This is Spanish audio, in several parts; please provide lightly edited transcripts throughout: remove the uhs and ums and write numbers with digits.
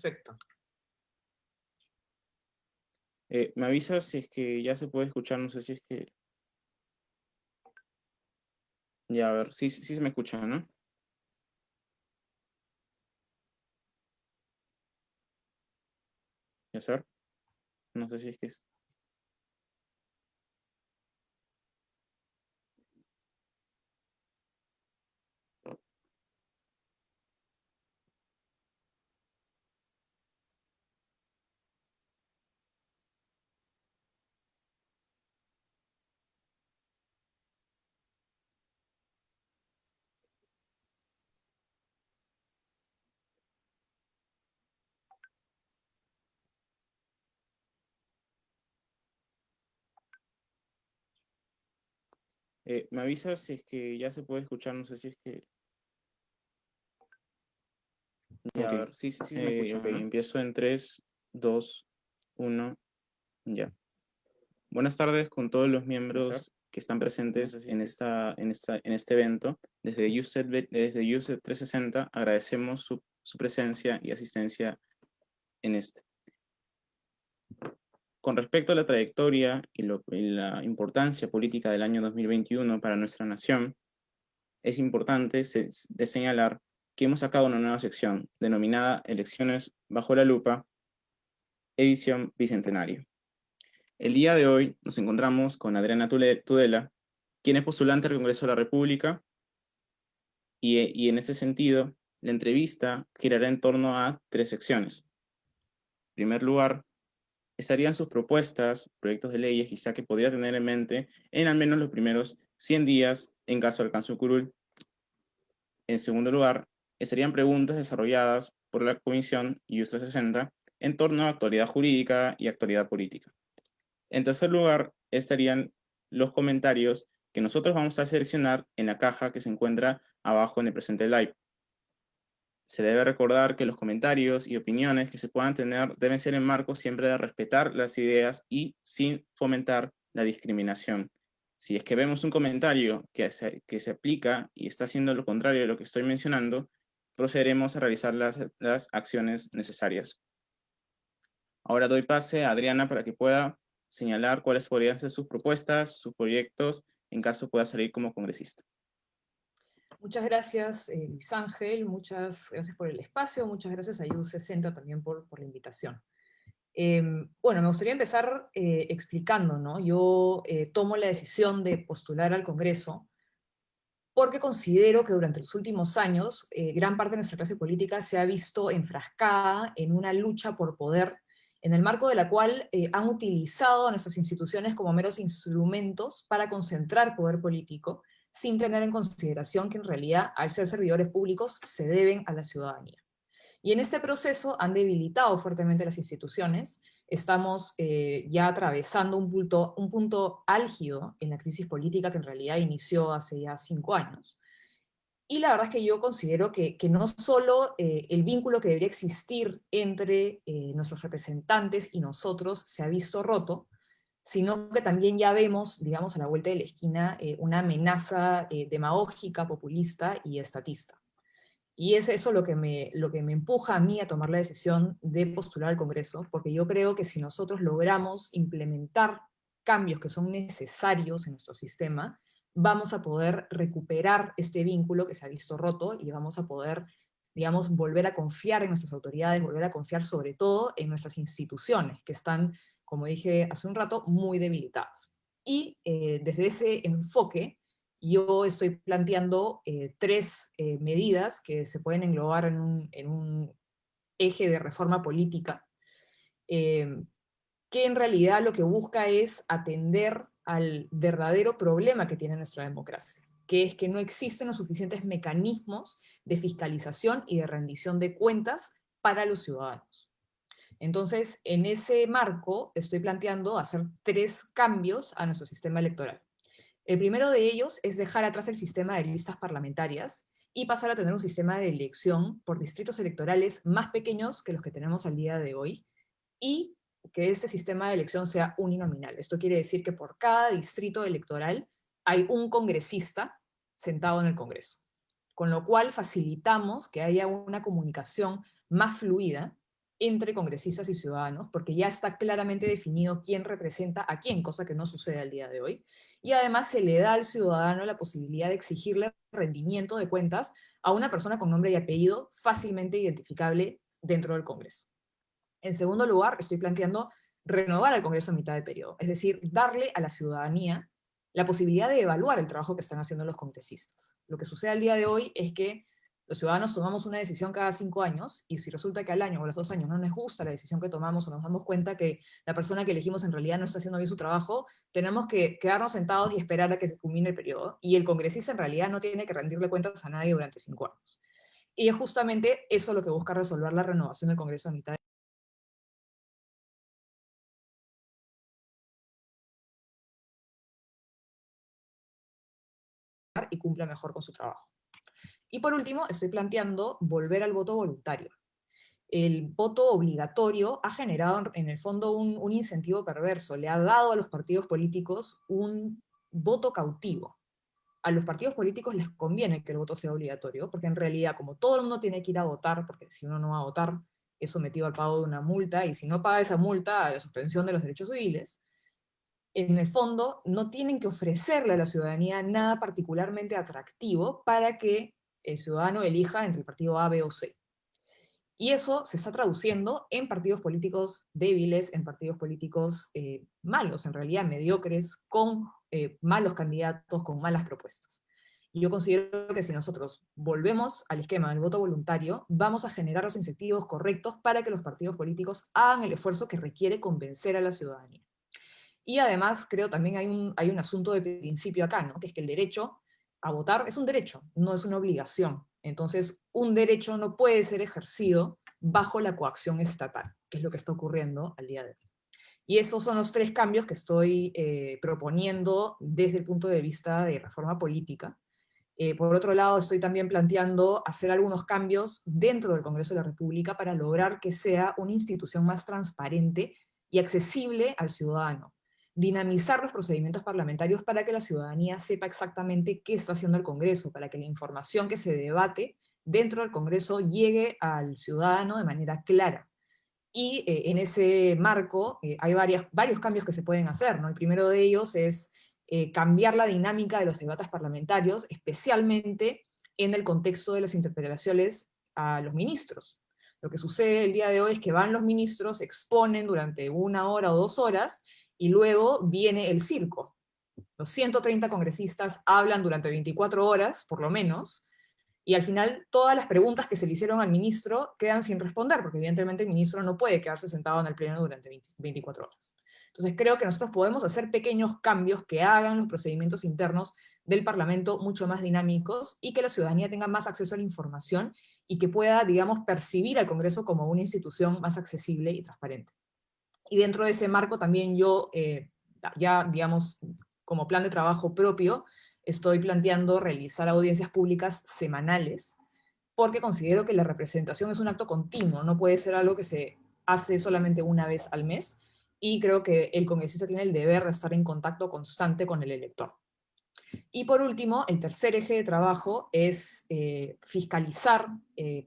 Perfecto. Me avisas si es que ya se puede escuchar, no sé si es que... Ya, a ver, sí se me escucha, ¿no? Ya, ser. No sé si es que es... me avisas si es que ya se puede escuchar, no sé si es que... Ya, a Ok, ver, sí se me escucha, ok, ¿no? empiezo en 3, 2, 1, ya. Buenas tardes con todos los miembros que están presentes en este evento. Desde USET 360 agradecemos su presencia y asistencia en este. Con respecto a la trayectoria y la importancia política del año 2021 para nuestra nación, es importante de señalar que hemos sacado una nueva sección denominada Elecciones bajo la lupa, edición bicentenario. El día de hoy nos encontramos con Adriana Tudela, quien es postulante al Congreso de la República, y en ese sentido, la entrevista girará en torno a 3 secciones. En primer lugar, estarían sus propuestas, proyectos de leyes quizá que podría tener en mente en al menos los primeros 100 días en caso de alcance curul. En segundo lugar, estarían preguntas desarrolladas por la Comisión IUS 360 en torno a actualidad jurídica y actualidad política. En tercer lugar, estarían los comentarios que nosotros vamos a seleccionar en la caja que se encuentra abajo en el presente live. Se debe recordar que los comentarios y opiniones que se puedan tener deben ser en marco siempre de respetar las ideas y sin fomentar la discriminación. Si es que vemos un comentario que se aplica y está haciendo lo contrario de lo que estoy mencionando, procederemos a realizar las acciones necesarias. Ahora doy pase a Adriana para que pueda señalar cuáles podrían ser sus propuestas, sus proyectos, en caso pueda salir como congresista. Muchas gracias, Luis Ángel, muchas gracias por el espacio, muchas gracias a IU60 también por la invitación. Bueno, me gustaría empezar explicando, ¿no? Yo tomo la decisión de postular al Congreso porque considero que durante los últimos años gran parte de nuestra clase política se ha visto enfrascada en una lucha por poder, en el marco de la cual han utilizado a nuestras instituciones como meros instrumentos para concentrar poder político, sin tener en consideración que en realidad, al ser servidores públicos, se deben a la ciudadanía. Y en este proceso han debilitado fuertemente las instituciones. Estamos ya atravesando un punto álgido en la crisis política que en realidad inició hace ya 5 años. Y la verdad es que yo considero que no solo el vínculo que debería existir entre nuestros representantes y nosotros se ha visto roto, sino que también ya vemos, digamos, a la vuelta de la esquina, una amenaza demagógica, populista y estatista. Y es eso lo que me empuja a mí a tomar la decisión de postular al Congreso, porque yo creo que si nosotros logramos implementar cambios que son necesarios en nuestro sistema, vamos a poder recuperar este vínculo que se ha visto roto y vamos a poder, digamos, volver a confiar en nuestras autoridades, volver a confiar sobre todo en nuestras instituciones, que están, como dije hace un rato, muy debilitadas. Y desde ese enfoque, yo estoy planteando 3 medidas que se pueden englobar en un eje de reforma política, que en realidad lo que busca es atender al verdadero problema que tiene nuestra democracia, que es que no existen los suficientes mecanismos de fiscalización y de rendición de cuentas para los ciudadanos. Entonces, en ese marco, estoy planteando hacer 3 cambios a nuestro sistema electoral. El primero de ellos es dejar atrás el sistema de listas parlamentarias y pasar a tener un sistema de elección por distritos electorales más pequeños que los que tenemos al día de hoy, y que este sistema de elección sea uninominal. Esto quiere decir que por cada distrito electoral hay un congresista sentado en el Congreso, con lo cual facilitamos que haya una comunicación más fluida entre congresistas y ciudadanos, porque ya está claramente definido quién representa a quién, cosa que no sucede al día de hoy. Y además se le da al ciudadano la posibilidad de exigirle rendimiento de cuentas a una persona con nombre y apellido fácilmente identificable dentro del Congreso. En segundo lugar, estoy planteando renovar al Congreso a mitad de periodo, es decir, darle a la ciudadanía la posibilidad de evaluar el trabajo que están haciendo los congresistas. Lo que sucede al día de hoy es que los ciudadanos tomamos una decisión cada 5 años, y si resulta que al año o a los 2 años no nos gusta la decisión que tomamos, o nos damos cuenta que la persona que elegimos en realidad no está haciendo bien su trabajo, tenemos que quedarnos sentados y esperar a que se culmine el periodo, y el congresista en realidad no tiene que rendirle cuentas a nadie durante 5 años. Y es justamente eso lo que busca resolver la renovación del Congreso a mitad de y cumpla mejor con su trabajo. Y por último, estoy planteando volver al voto voluntario. El voto obligatorio ha generado en el fondo un incentivo perverso, le ha dado a los partidos políticos un voto cautivo. A los partidos políticos les conviene que el voto sea obligatorio, porque en realidad, como todo el mundo tiene que ir a votar, porque si uno no va a votar, es sometido al pago de una multa, y si no paga esa multa, a la suspensión de los derechos civiles, en el fondo no tienen que ofrecerle a la ciudadanía nada particularmente atractivo para que el ciudadano elija entre el partido A, B o C. Y eso se está traduciendo en partidos políticos débiles, en partidos políticos malos, en realidad mediocres, con malos candidatos, con malas propuestas. Y yo considero que si nosotros volvemos al esquema del voto voluntario, vamos a generar los incentivos correctos para que los partidos políticos hagan el esfuerzo que requiere convencer a la ciudadanía. Y además, creo también hay un asunto de principio acá, ¿no? Que es que el derecho a votar es un derecho, no es una obligación. Entonces, un derecho no puede ser ejercido bajo la coacción estatal, que es lo que está ocurriendo al día de hoy. Y esos son los 3 cambios que estoy proponiendo desde el punto de vista de reforma política. Por otro lado, estoy también planteando hacer algunos cambios dentro del Congreso de la República para lograr que sea una institución más transparente y accesible al ciudadano. Dinamizar los procedimientos parlamentarios para que la ciudadanía sepa exactamente qué está haciendo el Congreso, para que la información que se debate dentro del Congreso llegue al ciudadano de manera clara. Y en ese marco hay varios cambios que se pueden hacer, ¿no? El primero de ellos es cambiar la dinámica de los debates parlamentarios, especialmente en el contexto de las interpelaciones a los ministros. Lo que sucede el día de hoy es que van los ministros, exponen durante 1 hora o 2 horas, y luego viene el circo. Los 130 congresistas hablan durante 24 horas, por lo menos, y al final todas las preguntas que se le hicieron al ministro quedan sin responder, porque evidentemente el ministro no puede quedarse sentado en el pleno durante 24 horas. Entonces creo que nosotros podemos hacer pequeños cambios que hagan los procedimientos internos del Parlamento mucho más dinámicos, y que la ciudadanía tenga más acceso a la información, y que pueda, digamos, percibir al Congreso como una institución más accesible y transparente. Y dentro de ese marco también yo, ya digamos, como plan de trabajo propio, estoy planteando realizar audiencias públicas semanales, porque considero que la representación es un acto continuo, no puede ser algo que se hace solamente una vez al mes, y creo que el congresista tiene el deber de estar en contacto constante con el elector. Y por último, el tercer eje de trabajo es fiscalizar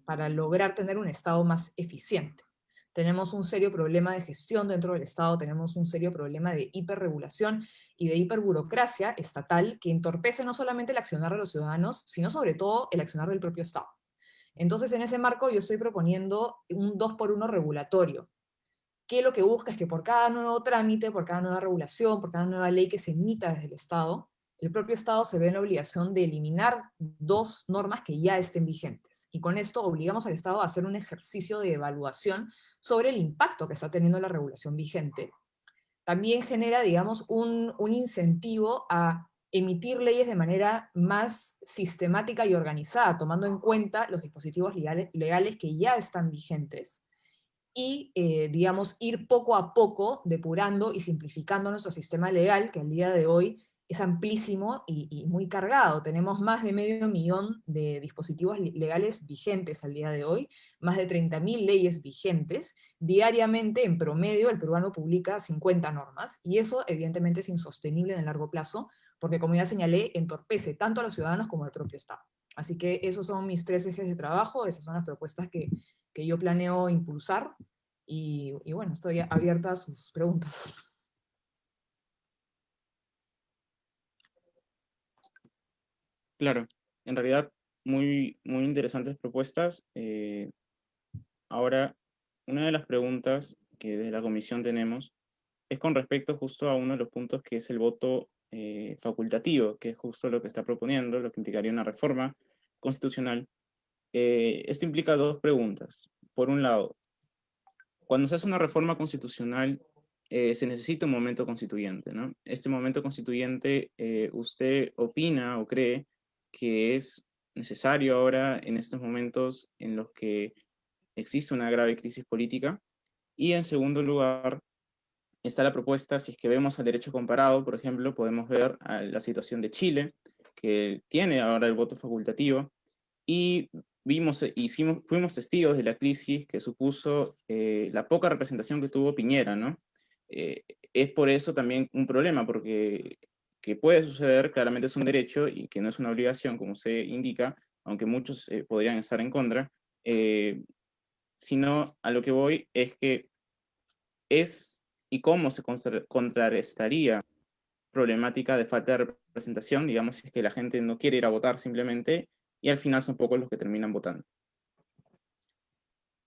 para lograr tener un Estado más eficiente. Tenemos un serio problema de gestión dentro del Estado, tenemos un serio problema de hiperregulación y de hiperburocracia estatal que entorpece no solamente el accionar de los ciudadanos, sino sobre todo el accionar del propio Estado. Entonces, en ese marco yo estoy proponiendo un 2x1 regulatorio, que lo que busca es que por cada nuevo trámite, por cada nueva regulación, por cada nueva ley que se emita desde el Estado, el propio Estado se ve en la obligación de eliminar 2 normas que ya estén vigentes. Y con esto obligamos al Estado a hacer un ejercicio de evaluación sobre el impacto que está teniendo la regulación vigente. También genera, digamos, un incentivo a emitir leyes de manera más sistemática y organizada, tomando en cuenta los dispositivos legales que ya están vigentes, y, digamos, ir poco a poco depurando y simplificando nuestro sistema legal, que al día de hoy es amplísimo y muy cargado. Tenemos más de 500.000 de dispositivos legales vigentes al día de hoy, más de 30.000 leyes vigentes. Diariamente, en promedio, el peruano publica 50 normas, y eso evidentemente es insostenible en el largo plazo, porque como ya señalé, entorpece tanto a los ciudadanos como al propio Estado. Así que esos son mis 3 ejes de trabajo, esas son las propuestas que yo planeo impulsar, Y bueno, estoy abierta a sus preguntas. Claro, en realidad muy interesantes propuestas. Ahora, una de las preguntas que desde la comisión tenemos es con respecto justo a uno de los puntos que es el voto facultativo, que es justo lo que está proponiendo, lo que implicaría una reforma constitucional. Esto implica dos preguntas. Por un lado, cuando se hace una reforma constitucional, se necesita un momento constituyente, ¿no? Este momento constituyente, ¿usted opina o cree que es necesario ahora en estos momentos en los que existe una grave crisis política? Y en segundo lugar, está la propuesta, si es que vemos al derecho comparado, por ejemplo, podemos ver a la situación de Chile, que tiene ahora el voto facultativo, y fuimos testigos de la crisis que supuso la poca representación que tuvo Piñera, ¿no? Eh, es por eso también un problema, porque que puede suceder, claramente es un derecho y que no es una obligación, como usted indica, aunque muchos podrían estar en contra, sino a lo que voy es que es y cómo se contrarrestaría problemática de falta de representación, digamos, si es que la gente no quiere ir a votar simplemente y al final son pocos los que terminan votando.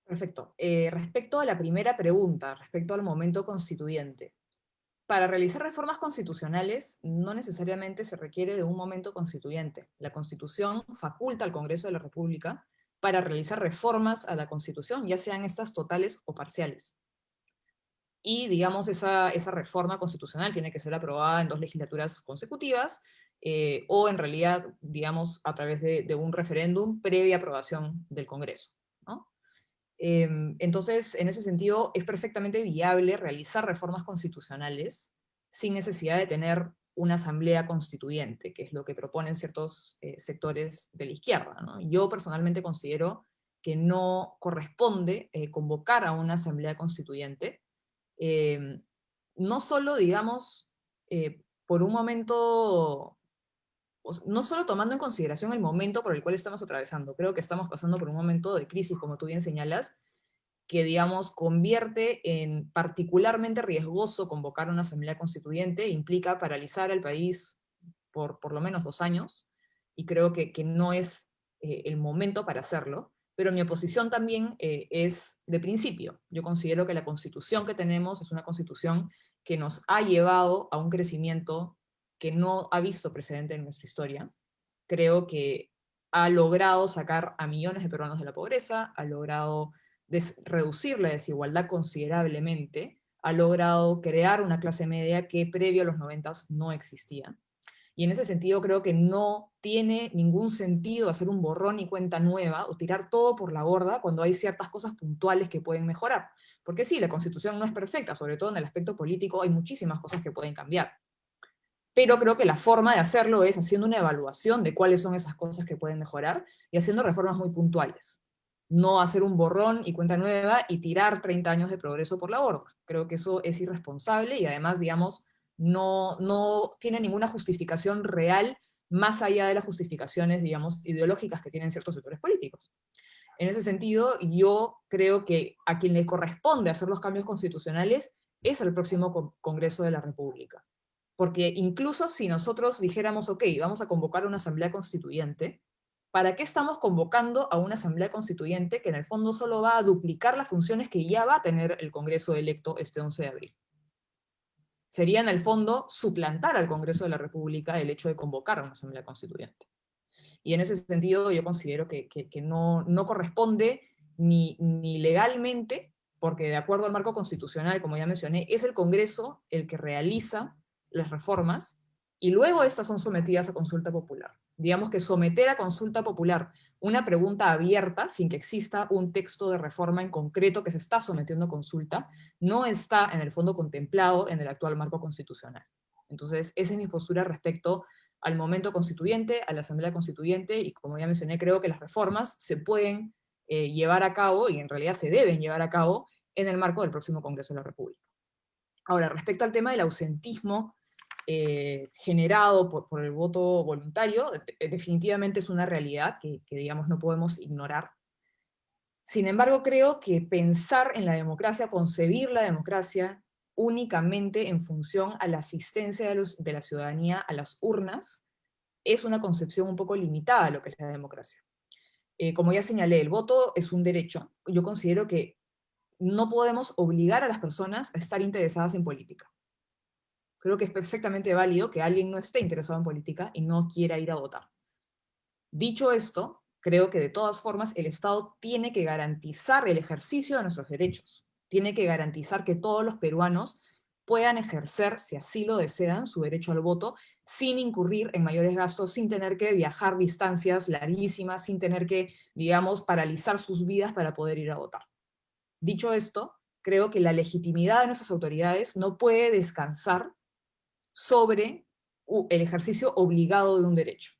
Perfecto. Respecto a la primera pregunta, respecto al momento constituyente. Para realizar reformas constitucionales no necesariamente se requiere de un momento constituyente. La Constitución faculta al Congreso de la República para realizar reformas a la Constitución, ya sean estas totales o parciales. Y, digamos, esa reforma constitucional tiene que ser aprobada en 2 legislaturas consecutivas, o en realidad, digamos, a través de un referéndum previa aprobación del Congreso, ¿no? Entonces, en ese sentido, es perfectamente viable realizar reformas constitucionales sin necesidad de tener una asamblea constituyente, que es lo que proponen ciertos sectores de la izquierda, ¿no? Yo personalmente considero que no corresponde convocar a una asamblea constituyente, no solo, digamos, por un momento, no solo tomando en consideración el momento por el cual estamos atravesando, creo que estamos pasando por un momento de crisis, como tú bien señalas, que, digamos, convierte en particularmente riesgoso convocar una asamblea constituyente, implica paralizar al país por lo menos 2 años, y creo que no es el momento para hacerlo, pero mi oposición también es de principio. Yo considero que la constitución que tenemos es una constitución que nos ha llevado a un crecimiento que no ha visto precedente en nuestra historia. Creo que ha logrado sacar a millones de peruanos de la pobreza, ha logrado reducir la desigualdad considerablemente, ha logrado crear una clase media que previo a los 90 no existía. Y en ese sentido creo que no tiene ningún sentido hacer un borrón y cuenta nueva o tirar todo por la borda cuando hay ciertas cosas puntuales que pueden mejorar. Porque sí, la Constitución no es perfecta, sobre todo en el aspecto político hay muchísimas cosas que pueden cambiar. Pero creo que la forma de hacerlo es haciendo una evaluación de cuáles son esas cosas que pueden mejorar y haciendo reformas muy puntuales. No hacer un borrón y cuenta nueva y tirar 30 años de progreso por la borda. Creo que eso es irresponsable y además, digamos, no tiene ninguna justificación real más allá de las justificaciones, digamos, ideológicas que tienen ciertos sectores políticos. En ese sentido, yo creo que a quien le corresponde hacer los cambios constitucionales es el próximo Congreso de la República. Porque incluso si nosotros dijéramos, ok, vamos a convocar una asamblea constituyente, ¿para qué estamos convocando a una asamblea constituyente que en el fondo solo va a duplicar las funciones que ya va a tener el Congreso electo este 11 de abril? Sería en el fondo suplantar al Congreso de la República el hecho de convocar a una asamblea constituyente. Y en ese sentido yo considero que no corresponde ni legalmente, porque de acuerdo al marco constitucional, como ya mencioné, es el Congreso el que realiza las reformas y luego estas son sometidas a consulta popular. Digamos que someter a consulta popular una pregunta abierta, sin que exista un texto de reforma en concreto que se está sometiendo a consulta, no está en el fondo contemplado en el actual marco constitucional. Entonces, esa es mi postura respecto al momento constituyente, a la Asamblea Constituyente, y como ya mencioné, creo que las reformas se pueden llevar a cabo, y en realidad se deben llevar a cabo, en el marco del próximo Congreso de la República. Ahora, respecto al tema del ausentismo generado por el voto voluntario, definitivamente es una realidad que, digamos, no podemos ignorar. Sin embargo, creo que pensar en la democracia, concebir la democracia únicamente en función a la asistencia de la ciudadanía a las urnas, es una concepción un poco limitada de lo que es la democracia. Como ya señalé, el voto es un derecho. Yo considero que no podemos obligar a las personas a estar interesadas en política. Creo que es perfectamente válido que alguien no esté interesado en política y no quiera ir a votar. Dicho esto, creo que de todas formas el Estado tiene que garantizar el ejercicio de nuestros derechos. Tiene que garantizar que todos los peruanos puedan ejercer, si así lo desean, su derecho al voto, sin incurrir en mayores gastos, sin tener que viajar distancias larguísimas, sin tener que, digamos, paralizar sus vidas para poder ir a votar. Dicho esto, creo que la legitimidad de nuestras autoridades no puede descansar sobre el ejercicio obligado de un derecho.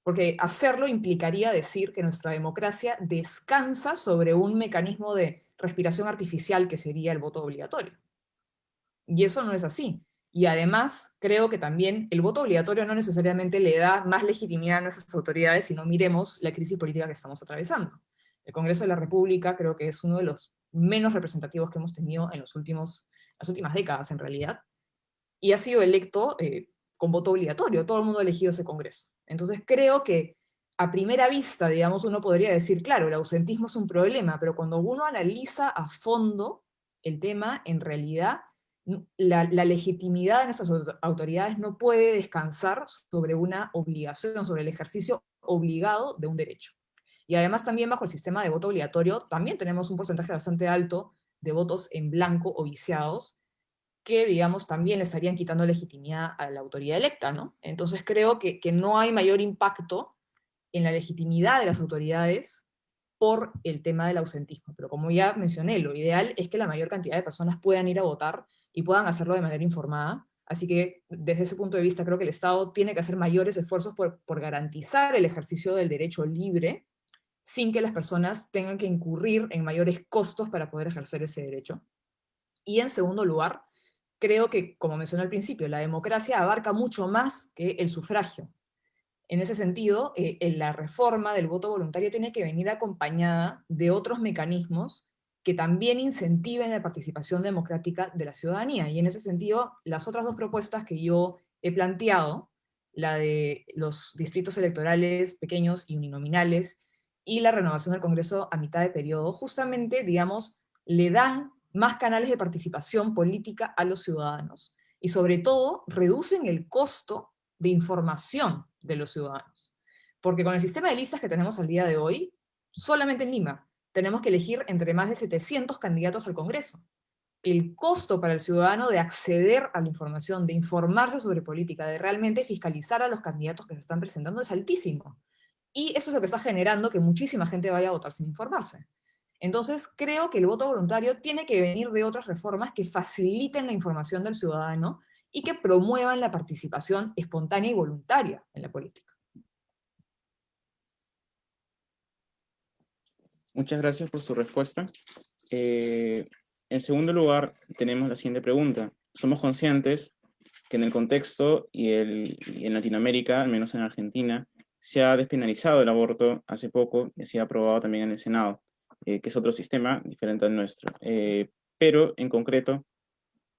Porque hacerlo implicaría decir que nuestra democracia descansa sobre un mecanismo de respiración artificial que sería el voto obligatorio. Y eso no es así. Y además, creo que también el voto obligatorio no necesariamente le da más legitimidad a nuestras autoridades si no miremos la crisis política que estamos atravesando. El Congreso de la República creo que es uno de los menos representativos que hemos tenido en las últimas décadas, en realidad, y ha sido electo con voto obligatorio, todo el mundo ha elegido ese Congreso. Entonces creo que a primera vista, digamos, uno podría decir, claro, el ausentismo es un problema, pero cuando uno analiza a fondo el tema, en realidad la legitimidad de nuestras autoridades no puede descansar sobre una obligación, sobre el ejercicio obligado de un derecho. Y además también bajo el sistema de voto obligatorio, también tenemos un porcentaje bastante alto de votos en blanco o viciados, que, digamos, también le estarían quitando legitimidad a la autoridad electa, ¿no? Entonces creo que no hay mayor impacto en la legitimidad de las autoridades por el tema del ausentismo. Pero como ya mencioné, lo ideal es que la mayor cantidad de personas puedan ir a votar y puedan hacerlo de manera informada. Así que desde ese punto de vista creo que el Estado tiene que hacer mayores esfuerzos por garantizar el ejercicio del derecho libre sin que las personas tengan que incurrir en mayores costos para poder ejercer ese derecho. Y en segundo lugar, creo que, como mencioné al principio, la democracia abarca mucho más que el sufragio. En ese sentido, la reforma del voto voluntario tiene que venir acompañada de otros mecanismos que también incentiven la participación democrática de la ciudadanía. Y en ese sentido, las otras dos propuestas que yo he planteado, la de los distritos electorales pequeños y uninominales, y la renovación del Congreso a mitad de periodo, justamente, digamos, le dan más canales de participación política a los ciudadanos. Y sobre todo, reducen el costo de información de los ciudadanos. Porque con el sistema de listas que tenemos al día de hoy, solamente en Lima, tenemos que elegir entre más de 700 candidatos al Congreso. El costo para el ciudadano de acceder a la información, de informarse sobre política, de realmente fiscalizar a los candidatos que se están presentando es altísimo. Y eso es lo que está generando que muchísima gente vaya a votar sin informarse. Entonces, creo que el voto voluntario tiene que venir de otras reformas que faciliten la información del ciudadano y que promuevan la participación espontánea y voluntaria en la política. Muchas gracias por su respuesta. En segundo lugar, tenemos la siguiente pregunta. Somos conscientes que en el contexto y en Latinoamérica, al menos en Argentina, se ha despenalizado el aborto hace poco y se ha aprobado también en el Senado, que es otro sistema diferente al nuestro. Pero en concreto,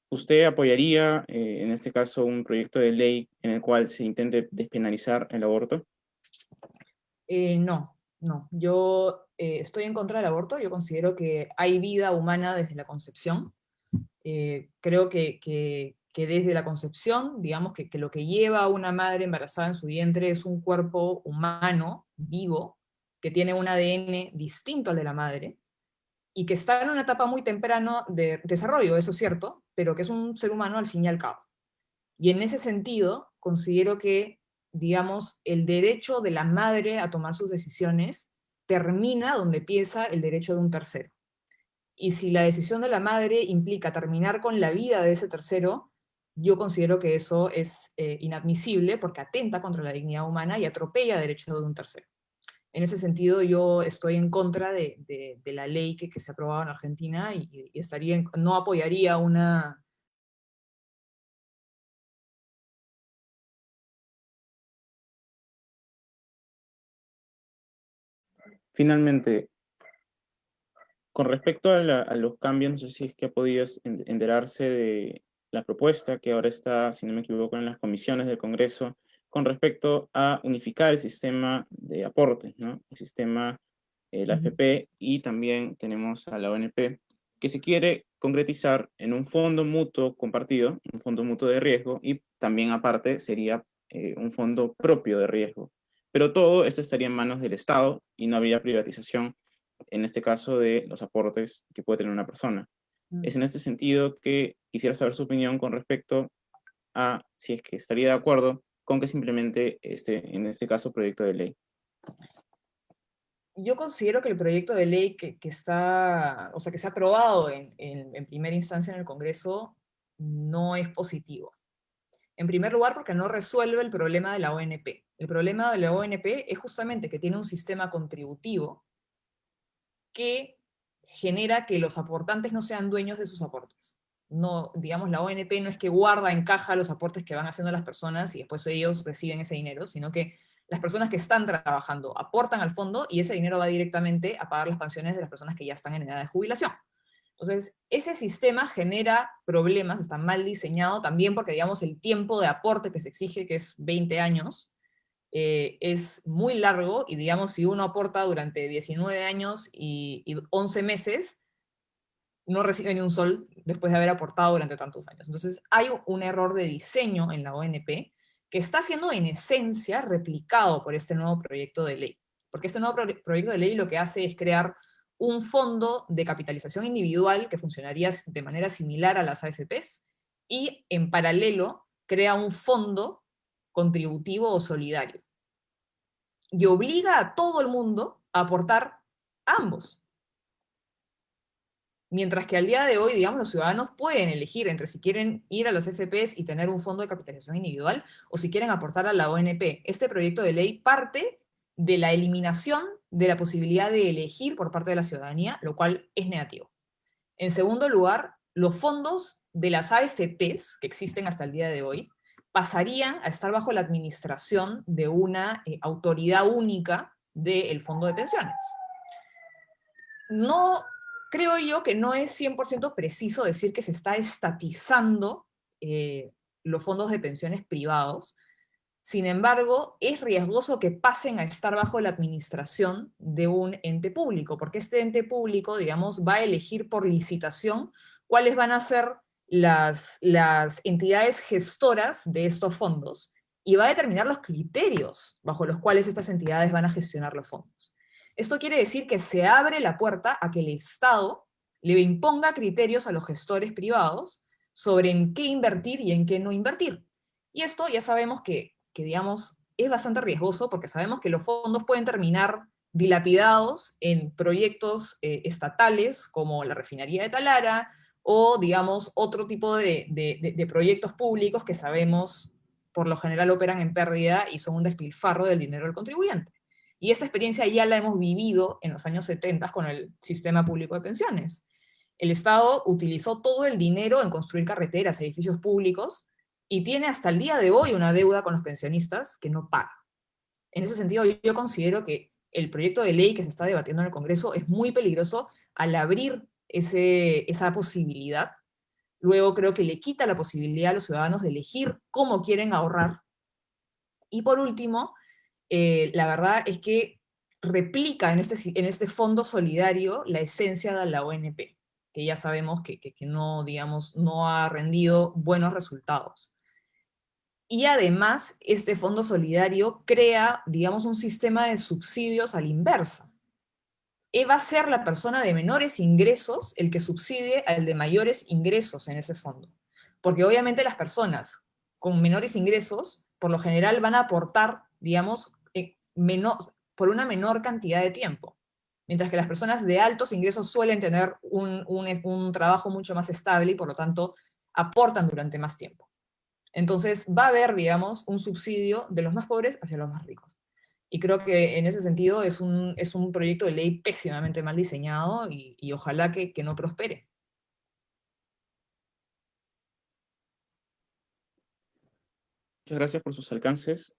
¿usted apoyaría, en este caso, un proyecto de ley en el cual se intente despenalizar el aborto? No, no. Yo estoy en contra del aborto. Yo considero que hay vida humana desde la concepción. Creo que desde la concepción, digamos que lo que lleva a una madre embarazada en su vientre es un cuerpo humano, vivo, que tiene un ADN distinto al de la madre, y que está en una etapa muy temprana de desarrollo, eso es cierto, pero que es un ser humano al fin y al cabo. Y en ese sentido, considero que, digamos, el derecho de la madre a tomar sus decisiones termina donde empieza el derecho de un tercero. Y si la decisión de la madre implica terminar con la vida de ese tercero, yo considero que eso es inadmisible porque atenta contra la dignidad humana y atropella el derecho de un tercero. En ese sentido, yo estoy en contra de la ley que se ha aprobado en Argentina y no apoyaría una. Finalmente, Con respecto a los cambios, no sé si es que ha podido enterarse de la propuesta que ahora está, si no me equivoco, en las comisiones del Congreso, con respecto a unificar el sistema de aportes, ¿no? El sistema, la Ujú. AFP, y también tenemos a la ONP, que se quiere concretizar en un fondo mutuo compartido, un fondo mutuo de riesgo, y también aparte sería un fondo propio de riesgo. Pero todo esto estaría en manos del Estado y no habría privatización, en este caso, de los aportes que puede tener una persona. Es en este sentido que quisiera saber su opinión con respecto a si es que estaría de acuerdo con que simplemente en este caso, proyecto de ley. Yo considero que el proyecto de ley que está, o sea, que se ha aprobado en primera instancia en el Congreso no es positivo. En primer lugar, porque no resuelve el problema de la ONP. El problema de la ONP es justamente que tiene un sistema contributivo que genera que los aportantes no sean dueños de sus aportes. No, digamos, la ONP no es que guarda en caja los aportes que van haciendo las personas y después ellos reciben ese dinero, sino que las personas que están trabajando aportan al fondo y ese dinero va directamente a pagar las pensiones de las personas que ya están en edad de jubilación. Entonces, ese sistema genera problemas, está mal diseñado también porque, digamos, el tiempo de aporte que se exige, que es 20 años, es muy largo y, digamos, si uno aporta durante 19 años y 11 meses, no recibe ni un sol después de haber aportado durante tantos años. Entonces, hay un error de diseño en la ONP que está siendo en esencia replicado por este nuevo proyecto de ley. Porque este nuevo proyecto de ley lo que hace es crear un fondo de capitalización individual que funcionaría de manera similar a las AFPs y en paralelo crea un fondo contributivo o solidario y obliga a todo el mundo a aportar a ambos. Mientras que al día de hoy, digamos, los ciudadanos pueden elegir entre si quieren ir a las FPs y tener un fondo de capitalización individual o si quieren aportar a la ONP. Este proyecto de ley parte de la eliminación de la posibilidad de elegir por parte de la ciudadanía, lo cual es negativo. En segundo lugar, los fondos de las AFPs que existen hasta el día de hoy pasarían a estar bajo la administración de una autoridad única del fondo de pensiones. No, creo yo que no es 100% preciso decir que se está estatizando los fondos de pensiones privados. Sin embargo, es riesgoso que pasen a estar bajo la administración de un ente público, porque este ente público, digamos, va a elegir por licitación cuáles van a ser las entidades gestoras de estos fondos y va a determinar los criterios bajo los cuales estas entidades van a gestionar los fondos. Esto quiere decir que se abre la puerta a que el Estado le imponga criterios a los gestores privados sobre en qué invertir y en qué no invertir. Y esto ya sabemos que, digamos, es bastante riesgoso porque sabemos que los fondos pueden terminar dilapidados en proyectos estatales como la refinería de Talara o, digamos, otro tipo de proyectos públicos que sabemos por lo general operan en pérdida y son un despilfarro del dinero del contribuyente. Y esta experiencia ya la hemos vivido en los años 70 con el sistema público de pensiones. El Estado utilizó todo el dinero en construir carreteras, edificios públicos, y tiene hasta el día de hoy una deuda con los pensionistas que no paga. En ese sentido, yo considero que el proyecto de ley que se está debatiendo en el Congreso es muy peligroso al abrir esa posibilidad. Luego creo que le quita la posibilidad a los ciudadanos de elegir cómo quieren ahorrar. Y por último, la verdad es que replica en este fondo solidario la esencia de la ONP, que ya sabemos que no, digamos, no ha rendido buenos resultados. Y además, este fondo solidario crea, digamos, un sistema de subsidios a la inversa. Va a ser la persona de menores ingresos el que subsidie al de mayores ingresos en ese fondo. Porque obviamente las personas con menores ingresos, por lo general, van a aportar, digamos, por una menor cantidad de tiempo. Mientras que las personas de altos ingresos suelen tener un trabajo mucho más estable y por lo tanto aportan durante más tiempo. Entonces va a haber, digamos, un subsidio de los más pobres hacia los más ricos. Y creo que en ese sentido es un proyecto de ley pésimamente mal diseñado y ojalá que no prospere. Muchas gracias por sus alcances.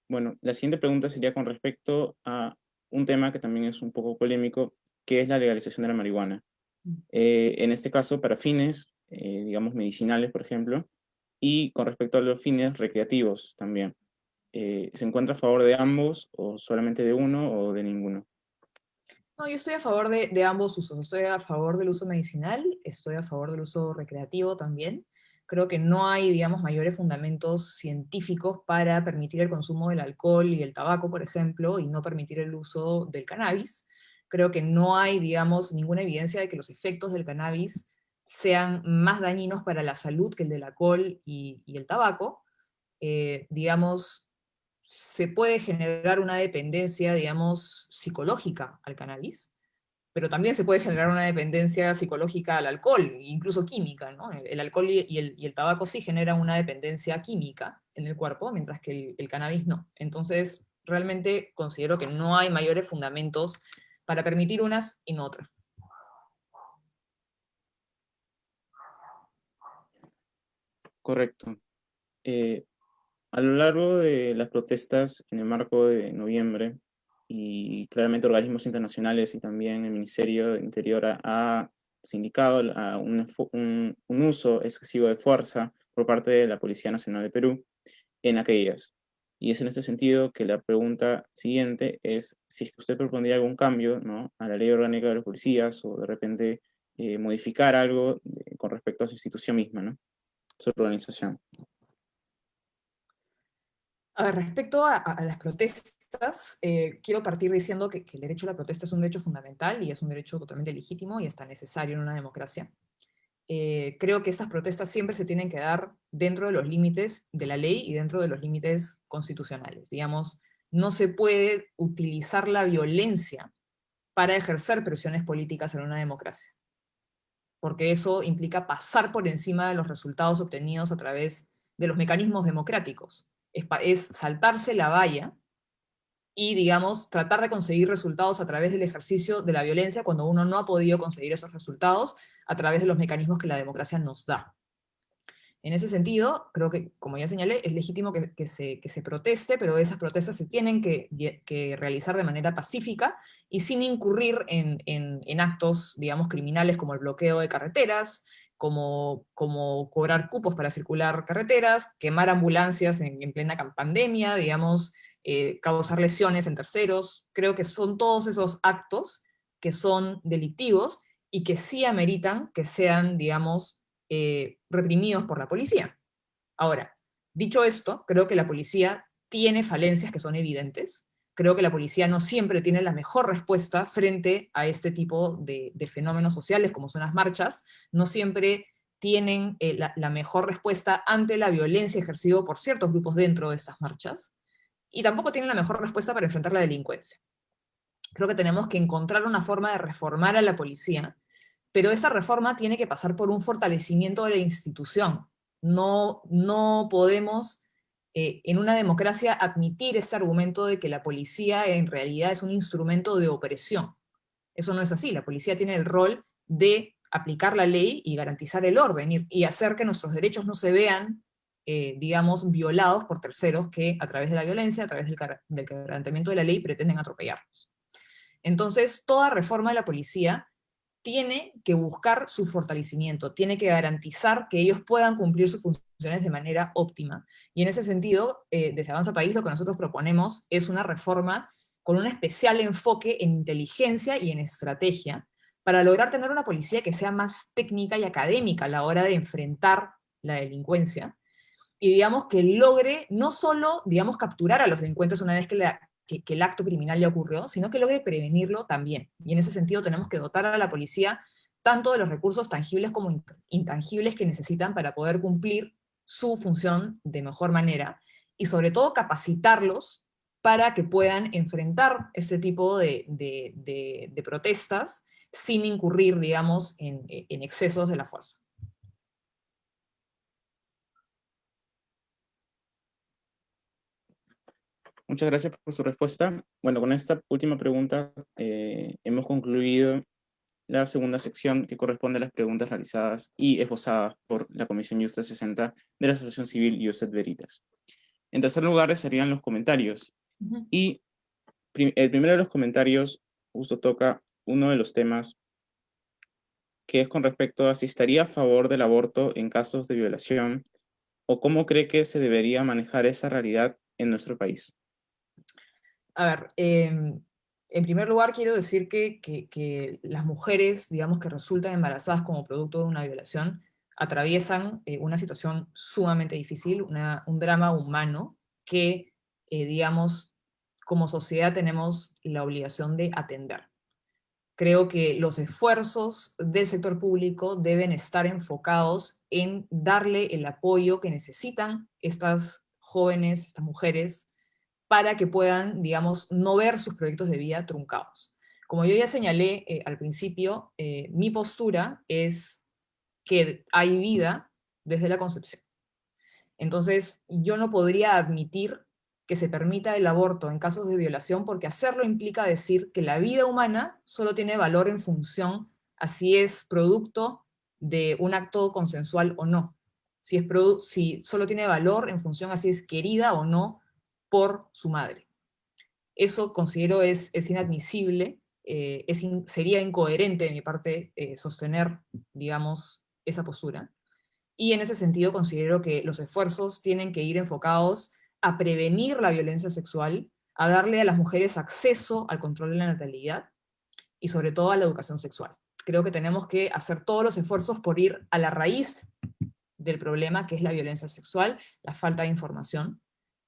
Bueno, la siguiente pregunta sería con respecto a un tema que también es un poco polémico, qué es la legalización de la marihuana. En este caso, para fines, digamos, medicinales, por ejemplo, y con respecto a los fines recreativos también. ¿Se encuentra a favor de ambos, o solamente de uno, o de ninguno? No, yo estoy a favor de ambos usos. Estoy a favor del uso medicinal, estoy a favor del uso recreativo también. Creo que no hay, digamos, mayores fundamentos científicos para permitir el consumo del alcohol y el tabaco, por ejemplo, y no permitir el uso del cannabis. Creo que no hay, digamos, ninguna evidencia de que los efectos del cannabis sean más dañinos para la salud que el del alcohol y el tabaco. Digamos, se puede generar una dependencia, digamos, psicológica al cannabis, pero también se puede generar una dependencia psicológica al alcohol, incluso química, ¿no? El alcohol y el tabaco sí generan una dependencia química en el cuerpo, mientras que el cannabis no. Entonces, realmente considero que no hay mayores fundamentos para permitir unas y no otras. Correcto. A lo largo de las protestas en el marco de noviembre, y claramente organismos internacionales y también el Ministerio de Interior ha sindicado a un uso excesivo de fuerza por parte de la Policía Nacional de Perú en aquellas. Y es en este sentido que la pregunta siguiente es si es que usted propondría algún cambio, ¿no?, a la ley orgánica de los policías, o de repente modificar algo con respecto a su institución misma, ¿no?, su organización. A ver, respecto a las protestas, quiero partir diciendo que el derecho a la protesta es un derecho fundamental y es un derecho totalmente legítimo y está necesario en una democracia. Creo que estas protestas siempre se tienen que dar dentro de los límites de la ley y dentro de los límites constitucionales. Digamos, no se puede utilizar la violencia para ejercer presiones políticas en una democracia, porque eso implica pasar por encima de los resultados obtenidos a través de los mecanismos democráticos. Es saltarse la valla y, digamos, tratar de conseguir resultados a través del ejercicio de la violencia cuando uno no ha podido conseguir esos resultados a través de los mecanismos que la democracia nos da. En ese sentido, creo que, como ya señalé, es legítimo que se proteste, pero esas protestas se tienen que realizar de manera pacífica y sin incurrir en actos, digamos, criminales como el bloqueo de carreteras, como cobrar cupos para circular carreteras, quemar ambulancias en plena pandemia, digamos, causar lesiones en terceros. Creo que son todos esos actos que son delictivos y que sí ameritan que sean, digamos, reprimidos por la policía. Ahora, dicho esto, creo que la policía tiene falencias que son evidentes. Creo que la policía no siempre tiene la mejor respuesta frente a este tipo de fenómenos sociales, como son las marchas. No siempre tienen la mejor respuesta ante la violencia ejercida por ciertos grupos dentro de estas marchas. Y tampoco tienen la mejor respuesta para enfrentar la delincuencia. Creo que tenemos que encontrar una forma de reformar a la policía, pero esa reforma tiene que pasar por un fortalecimiento de la institución. No podemos, en una democracia, admitir este argumento de que la policía en realidad es un instrumento de opresión. Eso no es así. La policía tiene el rol de aplicar la ley y garantizar el orden y hacer que nuestros derechos no se vean, digamos, violados por terceros que a través de la violencia, a través del quebrantamiento de la ley, pretenden atropellarnos. Entonces, toda reforma de la policía tiene que buscar su fortalecimiento, tiene que garantizar que ellos puedan cumplir sus funciones de manera óptima. Y en ese sentido, desde Avanza País lo que nosotros proponemos es una reforma con un especial enfoque en inteligencia y en estrategia, para lograr tener una policía que sea más técnica y académica a la hora de enfrentar la delincuencia, y digamos que logre no solo, digamos, capturar a los delincuentes una vez que el acto criminal ya ocurrió, sino que logre prevenirlo también. Y en ese sentido tenemos que dotar a la policía tanto de los recursos tangibles como intangibles que necesitan para poder cumplir su función de mejor manera, y sobre todo capacitarlos para que puedan enfrentar este tipo de protestas sin incurrir, digamos, en excesos de la fuerza. Muchas gracias por su respuesta. Bueno, con esta última pregunta hemos concluido la segunda sección, que corresponde a las preguntas realizadas y esbozadas por la Comisión Justa 60 de la Asociación Civil Iusset Veritas. En tercer lugar serían los comentarios. Y el primero de los comentarios justo toca uno de los temas, que es con respecto a si estaría a favor del aborto en casos de violación, o cómo cree que se debería manejar esa realidad en nuestro país. A ver, en primer lugar quiero decir que las mujeres, digamos, que resultan embarazadas como producto de una violación, atraviesan una situación sumamente difícil, un drama humano que, digamos, como sociedad tenemos la obligación de atender. Creo que los esfuerzos del sector público deben estar enfocados en darle el apoyo que necesitan estas jóvenes, estas mujeres, para que puedan, digamos, no ver sus proyectos de vida truncados. Como yo ya señalé al principio, mi postura es que hay vida desde la concepción. Entonces, yo no podría admitir que se permita el aborto en casos de violación, porque hacerlo implica decir que la vida humana solo tiene valor en función a si es producto de un acto consensual o no. Si solo tiene valor en función a si es querida o no por su madre. Eso considero es inadmisible, sería incoherente de mi parte sostener, digamos, esa postura. Y en ese sentido considero que los esfuerzos tienen que ir enfocados a prevenir la violencia sexual, a darle a las mujeres acceso al control de la natalidad y sobre todo a la educación sexual. Creo que tenemos que hacer todos los esfuerzos por ir a la raíz del problema, que es la violencia sexual, la falta de información,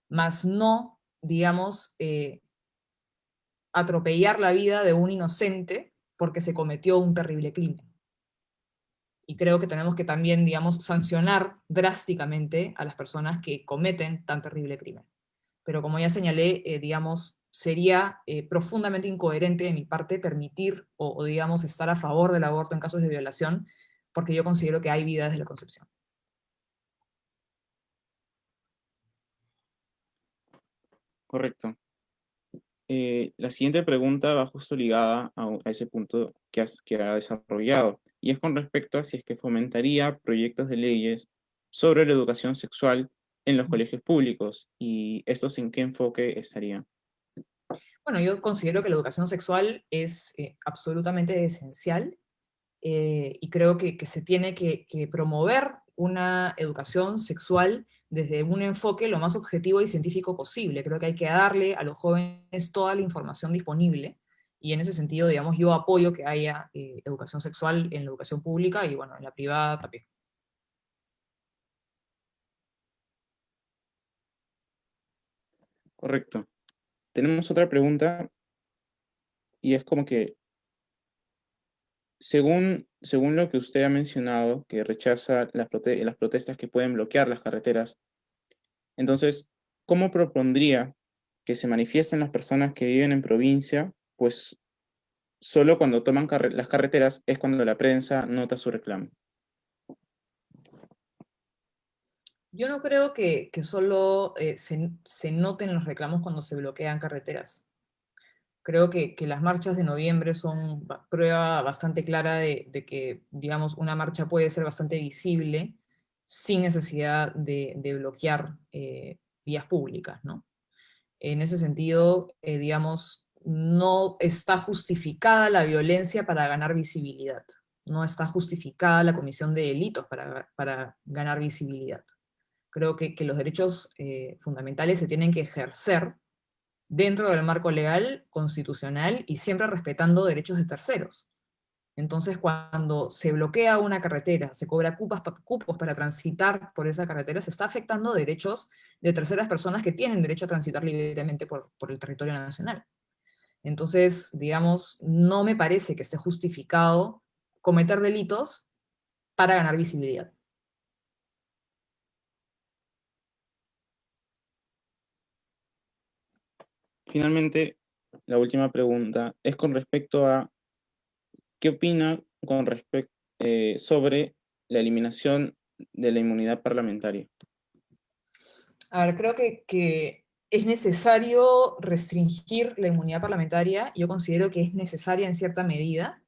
más no, digamos, atropellar la vida de un inocente porque se cometió un terrible crimen. Y creo que tenemos que también, digamos, sancionar drásticamente a las personas que cometen tan terrible crimen. Pero como ya señalé, digamos, sería profundamente incoherente de mi parte permitir o, digamos, estar a favor del aborto en casos de violación, porque yo considero que hay vida desde la concepción. Correcto. La siguiente pregunta va justo ligada a ese punto que ha desarrollado, y es con respecto a si es que fomentaría proyectos de leyes sobre la educación sexual en los colegios públicos, y estos en qué enfoque estarían. Bueno, yo considero que la educación sexual es absolutamente esencial y creo que se tiene que promover una educación sexual desde un enfoque lo más objetivo y científico posible. Creo que hay que darle a los jóvenes toda la información disponible, y en ese sentido, digamos, yo apoyo que haya educación sexual en la educación pública y, bueno, en la privada también. Correcto. Tenemos otra pregunta, y es como que, según lo que usted ha mencionado, que rechaza las protestas que pueden bloquear las carreteras, entonces, ¿cómo propondría que se manifiesten las personas que viven en provincia? Pues solo cuando toman las carreteras es cuando la prensa nota su reclamo. Yo no creo que solo se noten los reclamos cuando se bloquean carreteras. Creo que las marchas de noviembre son prueba bastante clara de que, digamos, una marcha puede ser bastante visible sin necesidad de bloquear vías públicas, ¿no? En ese sentido, digamos, no está justificada la violencia para ganar visibilidad. No está justificada la comisión de delitos para ganar visibilidad. Creo que los derechos fundamentales se tienen que ejercer dentro del marco legal, constitucional, y siempre respetando derechos de terceros. Entonces, cuando se bloquea una carretera, se cobra cupos para transitar por esa carretera, se está afectando derechos de terceras personas que tienen derecho a transitar libremente por el territorio nacional. Entonces, digamos, no me parece que esté justificado cometer delitos para ganar visibilidad. Finalmente, la última pregunta es con respecto a qué opina sobre la eliminación de la inmunidad parlamentaria. A ver, creo que es necesario restringir la inmunidad parlamentaria. Yo considero que es necesaria en cierta medida.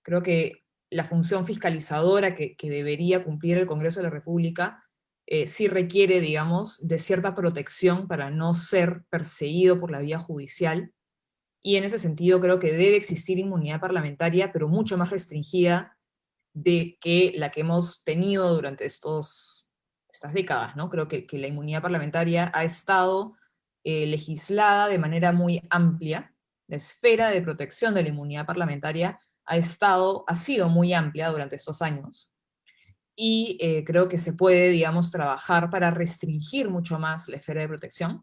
Creo que la función fiscalizadora que debería cumplir el Congreso de la República sí requiere, digamos, de cierta protección para no ser perseguido por la vía judicial. y en ese sentido creo que debe existir inmunidad parlamentaria, pero mucho más restringida de que la que hemos tenido durante estas décadas, ¿no? Creo que la inmunidad parlamentaria ha estado legislada de manera muy amplia. La esfera de protección de la inmunidad parlamentaria ha sido muy amplia durante estos años, y creo que se puede, digamos, trabajar para restringir mucho más la esfera de protección,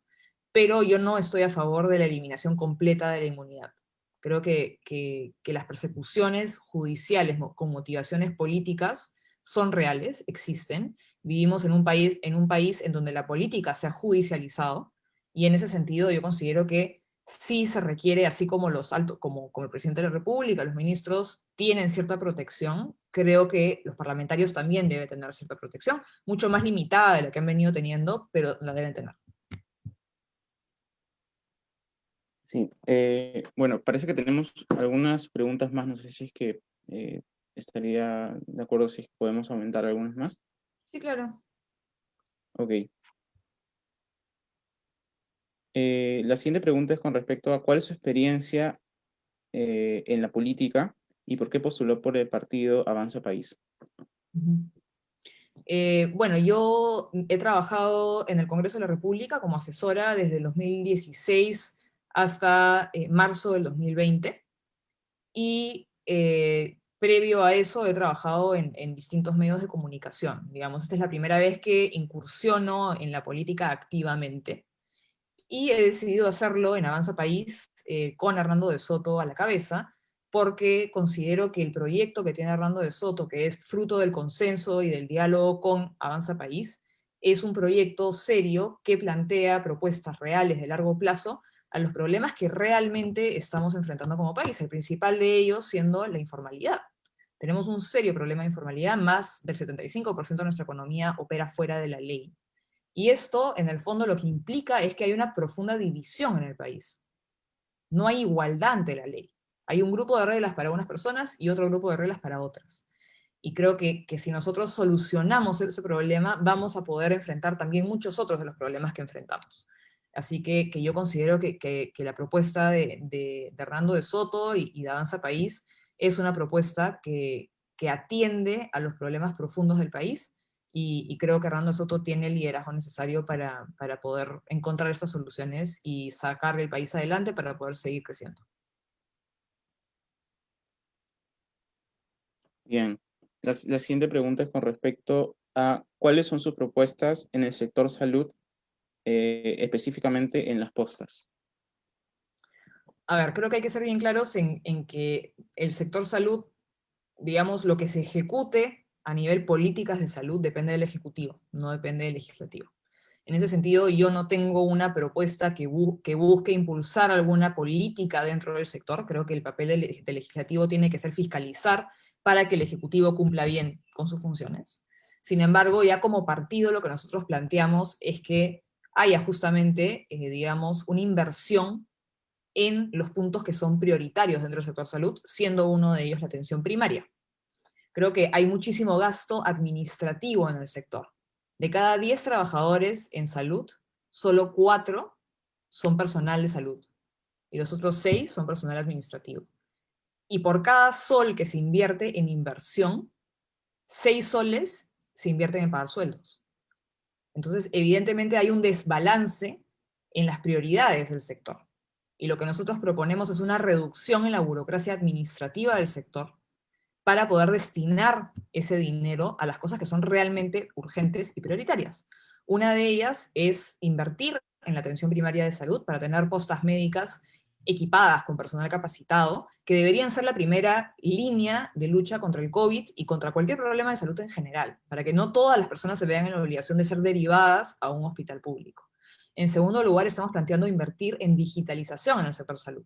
pero yo no estoy a favor de la eliminación completa de la inmunidad. Creo que las persecuciones judiciales con motivaciones políticas son reales, existen. Vivimos en un país en donde la política se ha judicializado, y en ese sentido yo considero que sí se requiere, así como como el presidente de la República, los ministros tienen cierta protección, creo que los parlamentarios también deben tener cierta protección, mucho más limitada de la que han venido teniendo, pero la deben tener. Sí, bueno, parece que tenemos algunas preguntas más, no sé si es que estaría de acuerdo si podemos aumentar algunas más. Sí, claro. Ok. La siguiente pregunta es con respecto a cuál es su experiencia en la política y por qué postuló por el partido Avanza País. Bueno, yo he trabajado en el Congreso de la República como asesora desde el 2016 hasta marzo del 2020, y previo a eso he trabajado en distintos medios de comunicación. Digamos, esta es la primera vez que incursiono en la política activamente, y he decidido hacerlo en Avanza País con Hernando de Soto a la cabeza, porque considero que el proyecto que tiene Hernando de Soto, que es fruto del consenso y del diálogo con Avanza País, es un proyecto serio que plantea propuestas reales de largo plazo a los problemas que realmente estamos enfrentando como país, el principal de ellos siendo la informalidad. Tenemos un serio problema de informalidad, más del 75% de nuestra economía opera fuera de la ley. Y esto, en el fondo, lo que implica es que hay una profunda división en el país. No hay igualdad ante la ley. Hay un grupo de reglas para unas personas y otro grupo de reglas para otras. Y creo que si nosotros solucionamos ese problema, vamos a poder enfrentar también muchos otros de los problemas que enfrentamos. Así que yo considero que la propuesta de Hernando de Soto y de Avanza País es una propuesta que atiende a los problemas profundos del país, y creo que Hernando de Soto tiene el liderazgo necesario para poder encontrar estas soluciones y sacar el país adelante para poder seguir creciendo. Bien, la siguiente pregunta es con respecto a cuáles son sus propuestas en el sector salud, específicamente en las postas. A ver, creo que hay que ser bien claros en que el sector salud, digamos, lo que se ejecute a nivel políticas de salud depende del Ejecutivo, no depende del Legislativo. En ese sentido, yo no tengo una propuesta que busque impulsar alguna política dentro del sector. Creo que el papel del Legislativo tiene que ser fiscalizar para que el Ejecutivo cumpla bien con sus funciones. Sin embargo, ya como partido lo que nosotros planteamos es que haya justamente, digamos, una inversión en los puntos que son prioritarios dentro del sector salud, siendo uno de ellos la atención primaria. Creo que hay muchísimo gasto administrativo en el sector. De cada 10 trabajadores en salud, solo 4 son personal de salud, y los otros 6 son personal administrativo. Y por cada sol que se invierte en inversión, 6 soles se invierten en pagar sueldos. Entonces, evidentemente hay un desbalance en las prioridades del sector. Y lo que nosotros proponemos es una reducción en la burocracia administrativa del sector para poder destinar ese dinero a las cosas que son realmente urgentes y prioritarias. Una de ellas es invertir en la atención primaria de salud para tener postas médicas equipadas con personal capacitado, que deberían ser la primera línea de lucha contra el COVID y contra cualquier problema de salud en general, para que no todas las personas se vean en la obligación de ser derivadas a un hospital público. En segundo lugar, estamos planteando invertir en digitalización en el sector salud,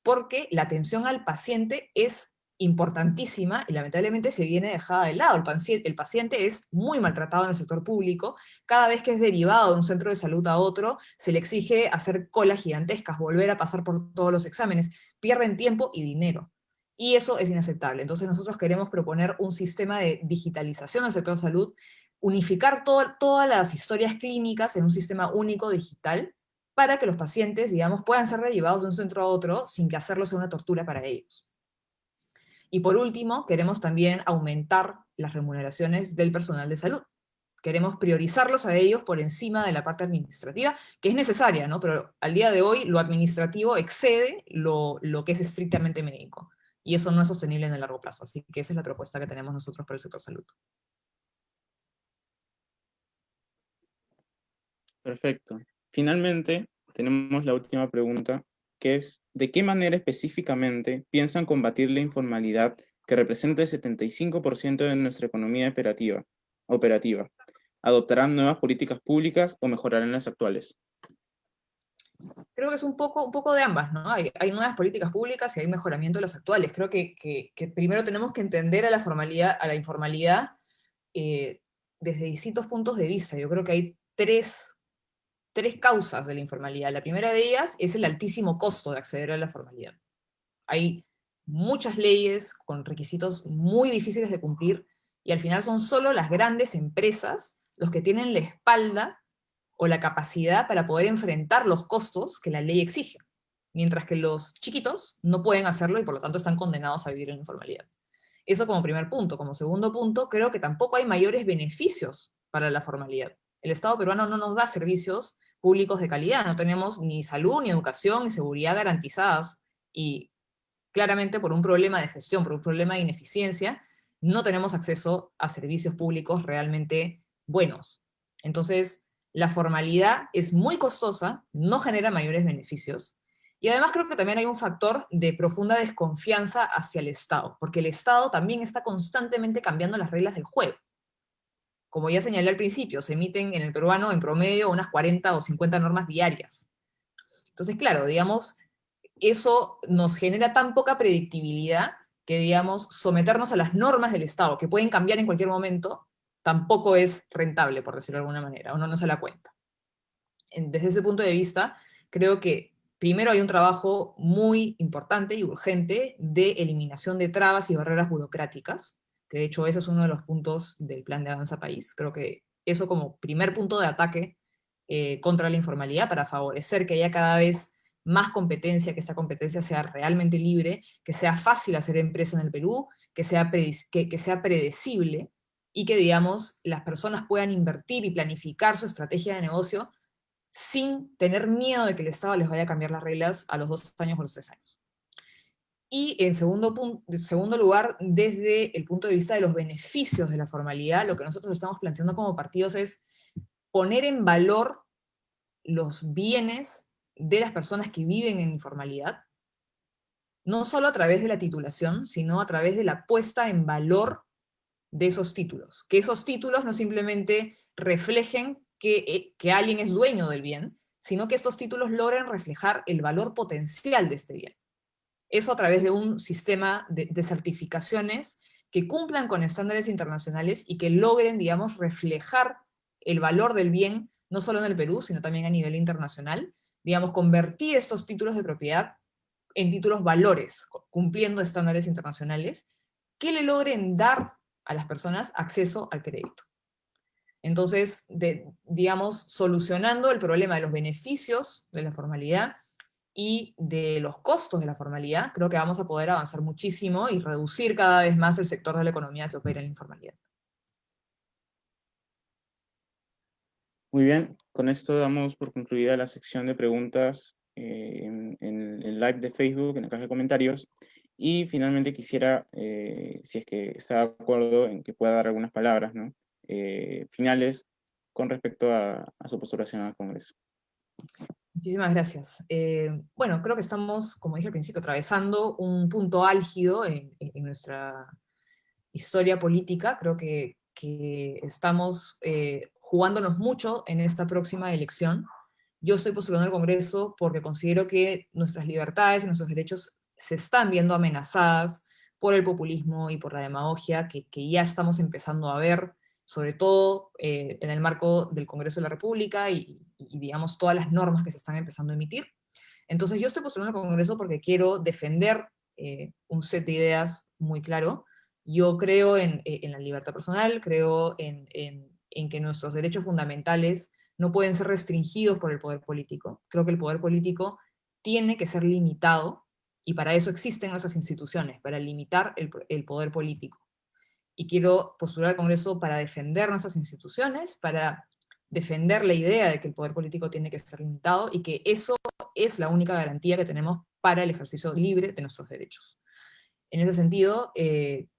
porque la atención al paciente es importantísima y lamentablemente se viene dejada de lado. El paciente es muy maltratado en el sector público. Cada vez que es derivado de un centro de salud a otro, se le exige hacer colas gigantescas, volver a pasar por todos los exámenes, pierden tiempo y dinero. Y eso es inaceptable. Entonces nosotros queremos proponer un sistema de digitalización del sector salud, unificar todas las historias clínicas en un sistema único digital, para que los pacientes, digamos, puedan ser llevados de un centro a otro sin que hacerlo sea una tortura para ellos. Y por último, queremos también aumentar las remuneraciones del personal de salud. Queremos priorizarlos a ellos por encima de la parte administrativa, que es necesaria, ¿no? Pero al día de hoy lo administrativo excede lo que es estrictamente médico. Y eso no es sostenible en el largo plazo. Así que esa es la propuesta que tenemos nosotros para el sector salud. Perfecto. Finalmente, tenemos la última pregunta, que es, ¿de qué manera específicamente piensan combatir la informalidad que representa el 75% de nuestra economía operativa? ¿Adoptarán nuevas políticas públicas o mejorarán las actuales? Creo que es un poco de ambas, ¿no? Hay nuevas políticas públicas y hay mejoramiento de las actuales. Creo que primero tenemos que entender a la informalidad desde distintos puntos de vista. Yo creo que hay tres causas de la informalidad. La primera de ellas es el altísimo costo de acceder a la formalidad. Hay muchas leyes con requisitos muy difíciles de cumplir, y al final son solo las grandes empresas los que tienen la espalda o la capacidad para poder enfrentar los costos que la ley exige, mientras que los chiquitos no pueden hacerlo y por lo tanto están condenados a vivir en informalidad. Eso como primer punto. Como segundo punto, creo que tampoco hay mayores beneficios para la formalidad. El Estado peruano no nos da servicios públicos de calidad, no tenemos ni salud, ni educación, ni seguridad garantizadas, y claramente por un problema de gestión, por un problema de ineficiencia, no tenemos acceso a servicios públicos realmente buenos. Entonces, la formalidad es muy costosa, no genera mayores beneficios, y además creo que también hay un factor de profunda desconfianza hacia el Estado, porque el Estado también está constantemente cambiando las reglas del juego. Como ya señalé al principio, se emiten en el peruano en promedio unas 40 o 50 normas diarias. Entonces, claro, digamos, eso nos genera tan poca predictibilidad que, digamos, someternos a las normas del Estado, que pueden cambiar en cualquier momento, tampoco es rentable, por decirlo de alguna manera, uno no se la cuenta. Desde ese punto de vista, creo que primero hay un trabajo muy importante y urgente de eliminación de trabas y barreras burocráticas, que de hecho ese es uno de los puntos del Plan de Avanza País. Creo que eso como primer punto de ataque contra la informalidad, para favorecer que haya cada vez más competencia, que esa competencia sea realmente libre, que sea fácil hacer empresa en el Perú, que sea predecible, y que, digamos, las personas puedan invertir y planificar su estrategia de negocio sin tener miedo de que el Estado les vaya a cambiar las reglas a los 2 años o los 3 años. Y en segundo lugar, desde el punto de vista de los beneficios de la formalidad, lo que nosotros estamos planteando como partidos es poner en valor los bienes de las personas que viven en informalidad, no solo a través de la titulación, sino a través de la puesta en valor de esos títulos. Que esos títulos no simplemente reflejen que alguien es dueño del bien, sino que estos títulos logren reflejar el valor potencial de este bien. Eso a través de un sistema de certificaciones que cumplan con estándares internacionales y que logren, digamos, reflejar el valor del bien, no solo en el Perú, sino también a nivel internacional, digamos, convertir estos títulos de propiedad en títulos valores, cumpliendo estándares internacionales, que le logren dar a las personas acceso al crédito. Entonces, digamos, solucionando el problema de los beneficios de la formalidad y de los costos de la formalidad, creo que vamos a poder avanzar muchísimo y reducir cada vez más el sector de la economía que opera en la informalidad. Muy bien, con esto damos por concluida la sección de preguntas en el live de Facebook, en la caja de comentarios. Y finalmente quisiera, si es que está de acuerdo, en que pueda dar algunas palabras, ¿no? Finales con respecto a su postulación al Congreso. Muchísimas gracias. Bueno, creo que estamos, como dije al principio, atravesando un punto álgido en nuestra historia política. Creo que estamos jugándonos mucho en esta próxima elección. Yo estoy postulando al Congreso porque considero que nuestras libertades y nuestros derechos se están viendo amenazadas por el populismo y por la demagogia que ya estamos empezando a ver, sobre todo en el marco del Congreso de la República y, digamos, todas las normas que se están empezando a emitir. Entonces yo estoy postulando al Congreso porque quiero defender un set de ideas muy claro. Yo creo en la libertad personal, creo en que nuestros derechos fundamentales no pueden ser restringidos por el poder político. Creo que el poder político tiene que ser limitado, y para eso existen esas instituciones, para limitar el poder político. Y quiero postular al Congreso para defender nuestras instituciones, para defender la idea de que el poder político tiene que ser limitado, y que eso es la única garantía que tenemos para el ejercicio libre de nuestros derechos. En ese sentido,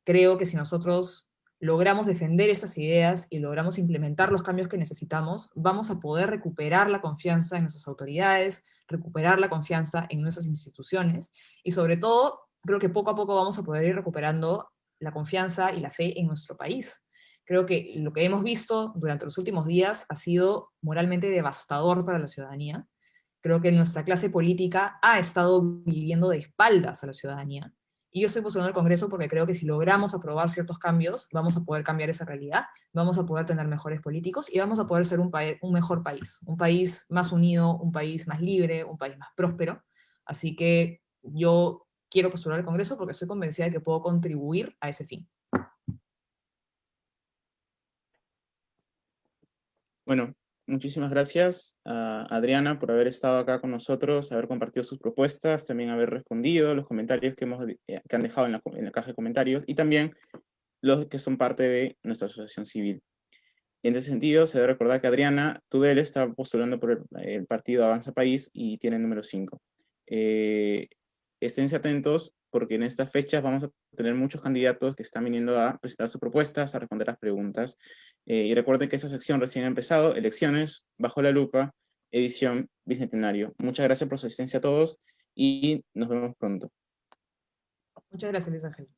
creo que si nosotros logramos defender esas ideas y logramos implementar los cambios que necesitamos, vamos a poder recuperar la confianza en nuestras autoridades, recuperar la confianza en nuestras instituciones, y sobre todo, creo que poco a poco vamos a poder ir recuperando la confianza y la fe en nuestro país. Creo que lo que hemos visto durante los últimos días ha sido moralmente devastador para la ciudadanía. Creo que nuestra clase política ha estado viviendo de espaldas a la ciudadanía. Y yo estoy postulando al Congreso porque creo que si logramos aprobar ciertos cambios, vamos a poder cambiar esa realidad, vamos a poder tener mejores políticos y vamos a poder ser un mejor país, un país más unido, un país más libre, un país más próspero. Así que yo quiero postular al Congreso porque estoy convencida de que puedo contribuir a ese fin. Bueno, muchísimas gracias a Adriana por haber estado acá con nosotros, haber compartido sus propuestas, también haber respondido los comentarios que han dejado en la caja de comentarios, y también los que son parte de nuestra asociación civil. En ese sentido, se debe recordar que Adriana Tudel está postulando por el partido Avanza País y tiene el número 5. Esténse atentos porque en estas fechas vamos a tener muchos candidatos que están viniendo a presentar sus propuestas, a responder las preguntas. Y recuerden que esta sección recién ha empezado, elecciones, bajo la lupa, edición Bicentenario. Muchas gracias por su asistencia a todos y nos vemos pronto. Muchas gracias, Luis Ángel.